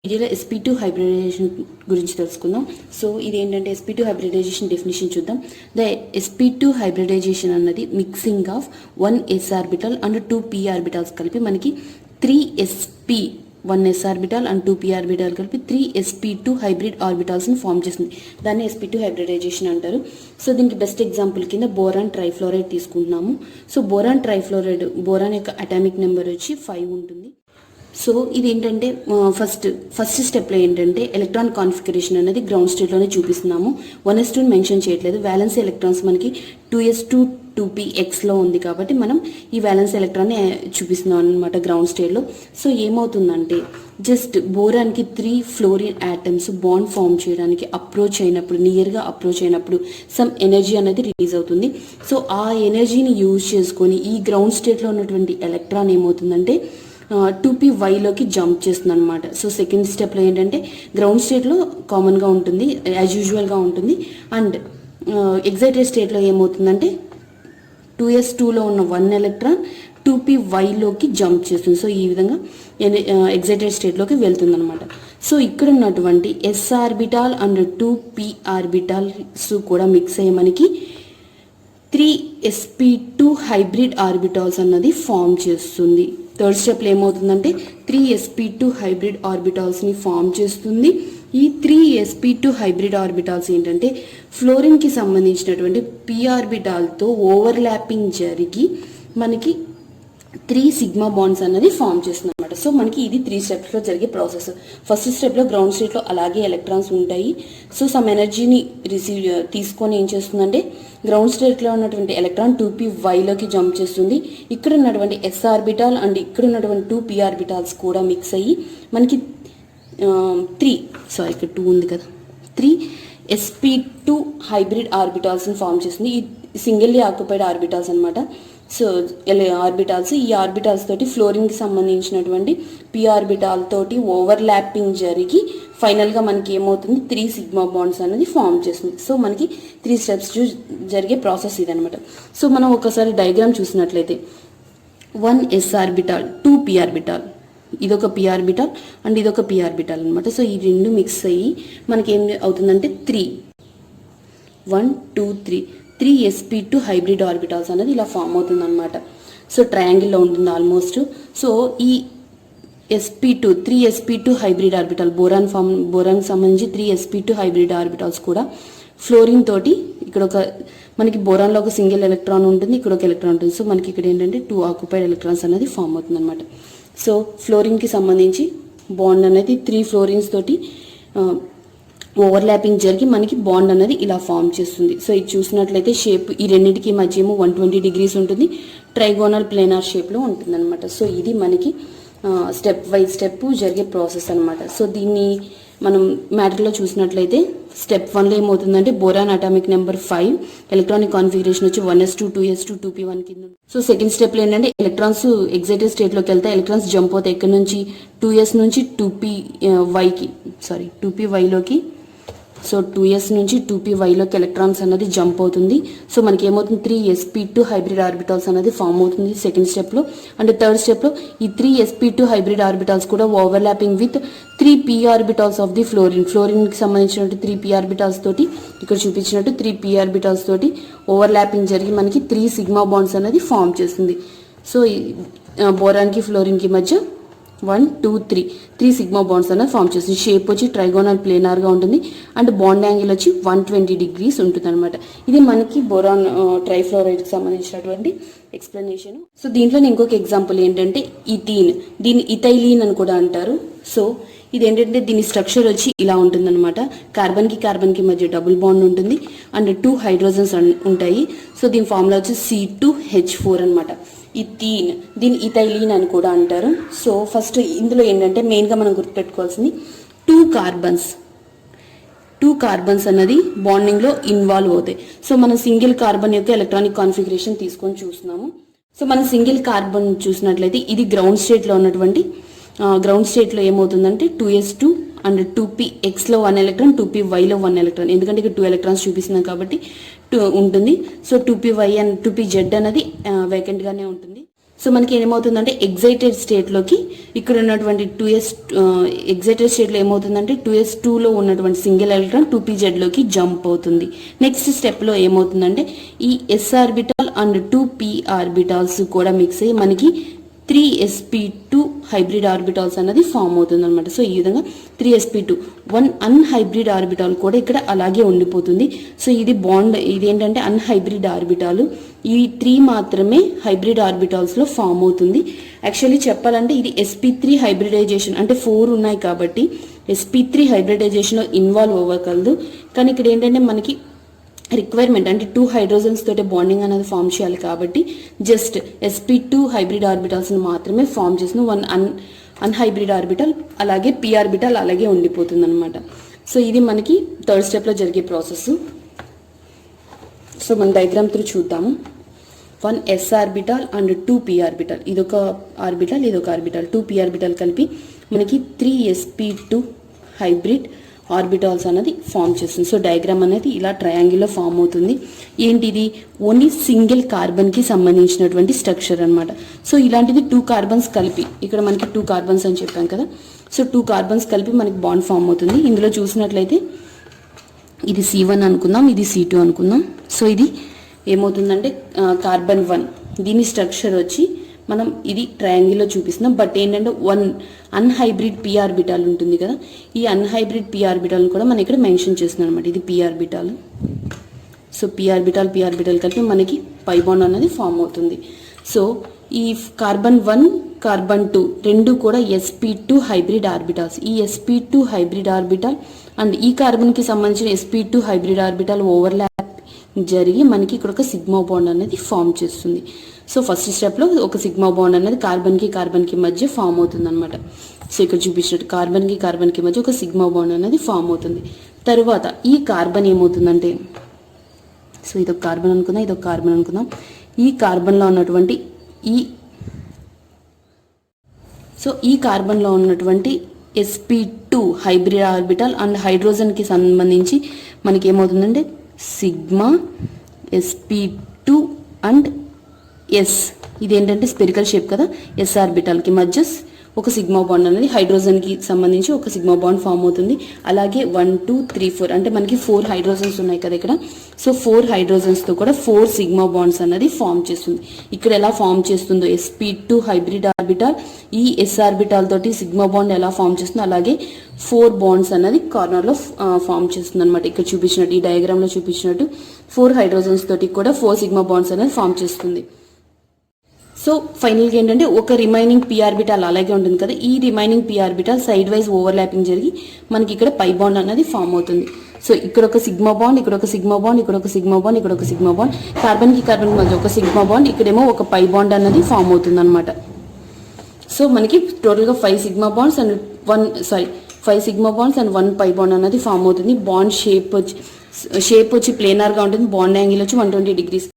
వీడియోలో sp2 hybridisation గురించి తెలుసుకుందాం. సో ఇది ఏంటంటే sp2 హైబ్రిడైజేషన్ డెఫినేషన్ చూద్దాం. ద sp2 హైబ్రిడైజేషన్ అన్నది mixing of 1 s orbital and 2 p orbitals కలిపి మనకి 3 sp 1 s orbital and 2 p orbital కలిపి 3 sp2 హైబ్రిడ్ ఆర్బిటల్స్ ని ఫామ్ చేస్తుంది. దాన్ని sp2 హైబ్రిడైజేషన్ అంటారు. సో దీనికి బెస్ట్ ఎగ్జాంపుల్ కింద బోరాన్ ట్రైఫ్లోరైడ్ తీసుకుంటున్నాము. సో బోరాన్ ట్రైఫ్లోరైడ్ బోరాన్ యొక్క అటామిక్ నెంబర్ వచ్చి 5 ఉంటుంది. సో ఇది ఏంటంటే ఫస్ట్ స్టెప్లో ఏంటంటే ఎలక్ట్రాన్ కాన్ఫిగరేషన్ అనేది గ్రౌండ్ స్టేట్లోనే చూపిస్తున్నాము. 1s2 మెన్షన్ చేయట్లేదు. వ్యాలెన్స్ ఎలక్ట్రాన్స్ మనకి 2s2 2pxలో ఉంది కాబట్టి మనం ఈ వ్యాలెన్స్ ఎలక్ట్రాన్ని చూపిస్తున్నాం అనమాట గ్రౌండ్ స్టేట్లో. సో ఏమవుతుందంటే జస్ట్ బోరాన్కి 3 ఫ్లోరిన్ యాటమ్స్ బాండ్ ఫామ్ చేయడానికి నియర్గా అప్రోచ్ అయినప్పుడు సమ్ ఎనర్జీ అనేది రిలీజ్ అవుతుంది. సో ఆ ఎనర్జీని యూజ్ చేసుకొని ఈ గ్రౌండ్ స్టేట్లో ఉన్నటువంటి ఎలక్ట్రాన్ ఏమవుతుందంటే 2pyలోకి జంప్ చేస్తుంది అనమాట. సో సెకండ్ స్టెప్లో ఏంటంటే గ్రౌండ్ స్టేట్లో కామన్గా ఉంటుంది, యాజ్ యూజువల్గా ఉంటుంది. అండ్ ఎగ్జైటెడ్ స్టేట్లో ఏమవుతుందంటే 2s2లో ఉన్న 1 ఎలక్ట్రాన్ 2pyలోకి జంప్ చేస్తుంది. సో ఈ విధంగా ఎగ్జైటెడ్ స్టేట్లోకి వెళ్తుంది అనమాట. సో ఇక్కడ ఉన్నటువంటి s orbital and 2p orbitals కూడా మిక్స్ అయ్యి మనకి 3sp2 హైబ్రిడ్ ఆర్బిటాల్స్ అన్నది ఫామ్ చేస్తుంది. థర్డ్ స్టెప్లో ఏమవుతుందంటే 3sp2 హైబ్రిడ్ ఆర్బిటాల్స్ని ఫామ్ చేస్తుంది. ఈ 3sp2 హైబ్రిడ్ ఆర్బిటాల్స్ ఏంటంటే ఫ్లోరిన్కి సంబంధించినటువంటి p ఆర్బిటాల్తో ఓవర్లాపింగ్ జరిగి మనకి 3 సిగ్మా బాండ్స్ అన్నది ఫామ్ చేస్తుంది అనమాట. సో మనకి ఇది 3 స్టెప్స్లో జరిగే ప్రాసెస్. ఫస్ట్ స్టెప్లో గ్రౌండ్ స్టేట్లో అలాగే ఎలక్ట్రాన్స్ ఉంటాయి. సో సమ్ ఎనర్జీని తీసుకొని ఏం చేస్తుందంటే గ్రౌండ్ స్టేట్లో ఉన్నటువంటి ఎలక్ట్రాన్ 2pyలోకి జంప్ చేస్తుంది. ఇక్కడ ఉన్నటువంటి s ఆర్బిటాల్ అండ్ ఇక్కడ ఉన్నటువంటి 2p ఆర్బిటాల్స్ కూడా మిక్స్ అయ్యి మనకి 2 ఉంది కదా 3sp2 హైబ్రిడ్ ఆర్బిటాల్స్ని ఫామ్ చేస్తుంది. ఈ సింగిల్లీ ఆక్యుపైడ్ ఆర్బిటాల్స్ అనమాట. సో ఆర్బిటాల్స్ ఈ ఆర్బిటాల్స్ తోటి ఫ్లోరిన్కి సంబంధించినటువంటి p ఆర్బిటాల్ తోటి ఓవర్లాపింగ్ జరిగి ఫైనల్గా మనకి ఏమవుతుంది 3 సిగ్మా బాండ్స్ అనేది ఫామ్ చేస్తుంది. సో మనకి 3 స్టెప్స్ జరిగే ప్రాసెస్ ఇదనమాట. సో మనం ఒకసారి డయాగ్రామ్ చూసినట్లయితే 1 s ఆర్బిటాల్ 2 p ఆర్బిటాల్, ఇదొక p ఆర్బిటాల్ అండ్ ఇదొక p ఆర్బిటాల్ అనమాట. సో ఈ రెండు మిక్స్ అయ్యి మనకి ఏం అవుతుందంటే 3 sp2 హైబ్రిడ్ ఆర్బిటాల్స్ అనేది ఇలా ఫామ్ అవుతుంది అనమాట. సో ట్రయాంగిల్లో ఉంటుంది ఆల్మోస్ట్. సో ఈ3 sp2 హైబ్రిడ్ ఆర్బిటాల్ బోరాన్ సంబంధించి 3 sp2 హైబ్రిడ్ ఆర్బిటాల్స్ కూడా ఫ్లోరిన్ తోటి ఇక్కడ మనకి బోరాన్లో ఒక సింగిల్ ఎలక్ట్రాన్ ఉంటుంది, ఇక్కడ ఒక ఎలక్ట్రాన్ ఉంటుంది. సో మనకి ఇక్కడ ఏంటంటే 2 ఆక్యుపైడ్ ఎలక్ట్రాన్స్ అనేది ఫామ్ అవుతుంది అనమాట. సో ఫ్లోరిన్కి సంబంధించి బాండ్ అనేది 3 ఫ్లోరిన్స్ తోటి ఓవర్లాపింగ్ జరిగి మనకి బాండ్ అనేది ఇలా ఫామ్ చేస్తుంది. సో ఇది చూసినట్లయితే షేప్ ఈ రెండింటికి మధ్య ఏమో 120 డిగ్రీస్ ఉంటుంది, ట్రైగోనల్ ప్లేనార్ షేప్లో ఉంటుంది అనమాట. సో ఇది మనకి స్టెప్ వైజ్ స్టెప్ జరిగే ప్రాసెస్ అనమాట. సో దీన్ని మనం మ్యాటర్లో చూసినట్లయితే స్టెప్ 1లో ఏమవుతుందంటే boron atomic number 5, electronic configuration వచ్చి 1s2 2s2 2p1 కింద. సో సెకండ్ స్టెప్లో ఏంటంటే ఎలక్ట్రాన్స్ ఎగ్జైటెడ్ స్టేట్లోకి వెళ్తే ఎలక్ట్రాన్స్ జంప్ అవుతాయి. ఇక్కడ నుంచి 2s నుంచి 2pyలోకి. సో 2s నుంచి 2pyలోకి ఎలక్ట్రాన్స్ అనేది జంప్ అవుతుంది. సో మనకి ఏమవుతుంది 3sp2 హైబ్రిడ్ ఆర్బిటాల్స్ అనేది ఫామ్ అవుతుంది సెకండ్ స్టెప్లో. అండ్ థర్డ్ స్టెప్లో ఈ 3sp2 హైబ్రిడ్ ఆర్బిటాల్స్ కూడా overlapping with 3p orbitals of the ఫ్లోరిన్కి సంబంధించినట్టు 3p ఆర్బిటాల్స్ తోటి ఇక్కడ చూపించినట్టు 3p ఆర్బిటాల్స్ తోటి ఓవర్లాపింగ్ జరిగి మనకి 3 సిగ్మా బాండ్స్ అనేది ఫామ్ చేస్తుంది. సో బోరాన్కి ఫ్లోరిన్కి మధ్య 1 2 3 సిగ్మా బాండ్స్ అనేది ఫామ్ చేస్తుంది. షేప్ వచ్చి ట్రైగోనల్ ప్లేనార్గా ఉంటుంది అండ్ బాండ్ యాంగిల్ వచ్చి 120 డిగ్రీస్ ఉంటుంది అనమాట. ఇది మనకి బోరాన్ ట్రైఫ్లోరైడ్కి సంబంధించినటువంటి ఎక్స్ప్లెనేషన్. సో దీంట్లో ఇంకొక ఎగ్జాంపుల్ ఏంటంటే దీన్ని ఇథైలీన్ అని కూడా అంటారు. సో ఇది ఏంటంటే దీని స్ట్రక్చర్ వచ్చి ఇలా ఉంటుందన్నమాట. కార్బన్కి మధ్య డబుల్ బాండ్ ఉంటుంది అండ్ 2 హైడ్రోజన్స్ ఉంటాయి. సో దీని ఫార్ములా వచ్చి C2H4 అనమాట. దీని ఇథైలీన్ అని కూడా అంటారు. సో ఫస్ట్ ఇందులో ఏంటంటే మెయిన్గా మనం గుర్తుపెట్టుకోవాల్సింది 2 కార్బన్స్ అన్నది బాండింగ్లో ఇన్వాల్వ్ అవుతాయి. సో మనం సింగిల్ కార్బన్ యొక్క ఎలక్ట్రానిక్ కాన్ఫిగరేషన్ తీసుకొని చూస్తున్నాము. సో మనం సింగిల్ కార్బన్ చూసినట్లయితే ఇది గ్రౌండ్ స్టేట్లో ఉన్నటువంటి గ్రౌండ్ స్టేట్లో ఏమవుతుందంటే 2s2 అండ్ 2pxలో 1 ఎలక్ట్రాన్ 2pyలో 1 ఎలక్ట్రాన్, ఎందుకంటే ఇక్కడ 2 ఎలక్ట్రాన్స్ చూపిస్తున్నాం కాబట్టి 2 ఉంటుంది. సో 2py అండ్ 2pz అనేది వేకెంట్గానే ఉంటుంది. సో మనకి ఏమవుతుందంటే ఎగ్జైటెడ్ స్టేట్లోకి ఇక్కడ ఉన్నటువంటి 2s ఎగ్జైటెడ్ స్టేట్లో ఏమవుతుందంటే 2s2లో ఉన్నటువంటి సింగిల్ ఎలక్ట్రాన్ 2pzలోకి జంప్ అవుతుంది. నెక్స్ట్ స్టెప్లో ఏమవుతుందంటే ఈ s orbital and 2p orbitals కూడా మిక్స్ అయ్యి మనకి 3sp2 హైబ్రిడ్ ఆర్బిటాల్స్ అన్నది ఫామ్ అవుతుంది అనమాట. సో ఈ విధంగా 3sp2 1 అన్హైబ్రిడ్ ఆర్బిటాల్ కూడా ఇక్కడ అలాగే ఉండిపోతుంది. సో ఇది బాండ్, ఇదేంటంటే అన్హైబ్రిడ్ ఆర్బిటాలు. ఈ 3 మాత్రమే హైబ్రిడ్ ఆర్బిటాల్స్ లో ఫామ్ అవుతుంది. యాక్చువల్లీ చెప్పాలంటే ఇది sp3 హైబ్రిడైజేషన్, అంటే 4 ఉన్నాయి కాబట్టి sp3 హైబ్రిడైజేషన్ లో ఇన్వాల్వ్ అవ్వగలదు. కానీ ఇక్కడ ఏంటంటే మనకి రిక్వైర్మెంట్ అంటే 2 హైడ్రోజన్స్ తోటి బాండింగ్ అనేది ఫామ్ చేయాలి కాబట్టి జస్ట్ sp2 హైబ్రిడ్ ఆర్బిటాల్స్ మాత్రమే ఫామ్ చేసిన 1 అన్హైబ్రిడ్ ఆర్బిటల్, అలాగే p ఆర్బిటల్ అలాగే ఉండిపోతుంది అనమాట. సో ఇది మనకి థర్డ్ స్టెప్లో జరిగే ప్రాసెస్. సో మన డయాగ్రామ్ త్రూ చూద్దాము. 1s orbital and 2p orbital, ఇదొక ఆర్బిటాల్ ఇదొక ఆర్బిటాల్, 2p ఆర్బిటాల్ కలిపి మనకి 3sp2 హైబ్రిడ్ ఆర్బిటాల్స్ అనేది ఫామ్ చేస్తుంది. సో డయాగ్రామ్ అనేది ఇలా ట్రయాంగిల్లో ఫామ్ అవుతుంది. ఏంటిది ఓన్లీ సింగిల్ కార్బన్కి సంబంధించినటువంటి స్ట్రక్చర్ అనమాట. సో ఇలాంటిది 2 కార్బన్స్ కలిపి, ఇక్కడ మనకి 2 కార్బన్స్ అని చెప్పాం కదా, సో 2 కార్బన్స్ కలిపి మనకి బాండ్ ఫామ్ అవుతుంది. ఇందులో చూసినట్లయితే ఇది C1 అనుకుందాం, ఇది C2 అనుకుందాం. సో ఇది ఏమవుతుందంటే కార్బన్ 1, దీని స్ట్రక్చర్ వచ్చి మనం ఇది ట్రయాంగిల్లో చూపిస్తున్నాం. బట్ ఏంటంటే 1 అన్హైబ్రిడ్ p ఆర్బిటాల్ ఉంటుంది కదా, ఈ అన్హైబ్రిడ్ p ఆర్బిటాల్ కూడా మనం ఇక్కడ మెన్షన్ చేస్తున్నాం అనమాట. ఇది p orbital. So p orbital కలిపి మనకి పై బాండ్ అనేది ఫామ్ అవుతుంది. సో ఈ కార్బన్ 1 కార్బన్ 2 రెండు కూడా sp2 హైబ్రిడ్ ఆర్బిటాల్స్. ఈ sp2 హైబ్రిడ్ ఆర్బిటాల్ అండ్ ఈ కార్బన్కి సంబంధించిన sp2 హైబ్రిడ్ ఆర్బిటాల్ ఓవర్లాప్ జరిగి మనకి ఇక్కడ ఒక సిగ్మా బాండ్ అనేది ఫామ్ చేస్తుంది. సో ఫస్ట్ స్టెప్లో ఒక సిగ్మా బాండ్ అనేది కార్బన్కి మధ్య ఫామ్ అవుతుంది అనమాట. సో ఇక్కడ చూపించినట్టు కార్బన్కి మధ్య ఒక సిగ్మా బాండ్ అనేది ఫామ్ అవుతుంది. తరువాత ఈ కార్బన్ ఏమవుతుందంటే, సో ఇదొక కార్బన్ అనుకుందాం, ఇదొక కార్బన్ అనుకుందాం. ఈ కార్బన్లో ఉన్నటువంటి ఈ కార్బన్లో ఉన్నటువంటి sp2 హైబ్రిడ్ ఆర్బిటాల్ అండ్ హైడ్రోజన్కి సంబంధించి మనకి ఏమవుతుందంటే సిగ్మా sp2 అండ్ s, ఇదేంటంటే స్పెరికల్ షేప్ కదా, s ఆర్బిటాల్కి మధ్య ఒక సిగ్మా బాండ్ అనేది హైడ్రోజన్కి సంబంధించి ఒక సిగ్మా బాండ్ ఫామ్ అవుతుంది. అలాగే 1 2 3 4 అంటే మనకి 4 హైడ్రోజన్స్ ఉన్నాయి కదా ఇక్కడ. సో 4 హైడ్రోజన్స్తో కూడా 4 సిగ్మా బాండ్స్ అనేది ఫామ్ చేస్తుంది. ఇక్కడ ఎలా ఫామ్ చేస్తుందో sp2 హైబ్రిడ్ ఆర్బిటాల్ ఈ s ఆర్బిటాల్ తోటి సిగ్మా బాండ్ ఎలా ఫామ్ చేస్తుందో అలాగే 4 బాండ్స్ అనేది కార్నర్లో ఫామ్ చేస్తుంది అనమాట. ఇక్కడ చూపించినట్టు ఈ డయాగ్రామ్లో చూపించినట్టు 4 హైడ్రోజన్స్ తోటి కూడా 4 సిగ్మా బాండ్స్ అనేది ఫామ్ చేస్తుంది. సో ఫైనల్గా ఏంటంటే ఒక రిమైనింగ్ p ఆర్బిటాల్ అలాగే ఉంటుంది కదా, ఈ remaining p orbital side wise overlapping జరిగి మనకి ఇక్కడ పై బాండ్ అనేది ఫామ్ అవుతుంది. సో ఇక్కడ ఒక సిగ్మా బాండ్, ఇక్కడ ఒక సిగ్మా బాండ్, ఇక్కడ ఒక సిగ్మా బాండ్, ఇక్కడ ఒక సిగ్మా బాండ్, కార్బన్కి మధ్య ఒక సిగ్మా బాండ్, ఇక్కడేమో ఒక పై బాండ్ అనేది ఫామ్ అవుతుంది అనమాట. సో మనకి టోటల్గా 5 sigma bonds and 1 pi bond అనేది ఫామ్ అవుతుంది. బాండ్ షేప్ వచ్చి ప్లేనార్గా ఉంటుంది. బాండ్ యాంగిల్ వచ్చి 120 degrees.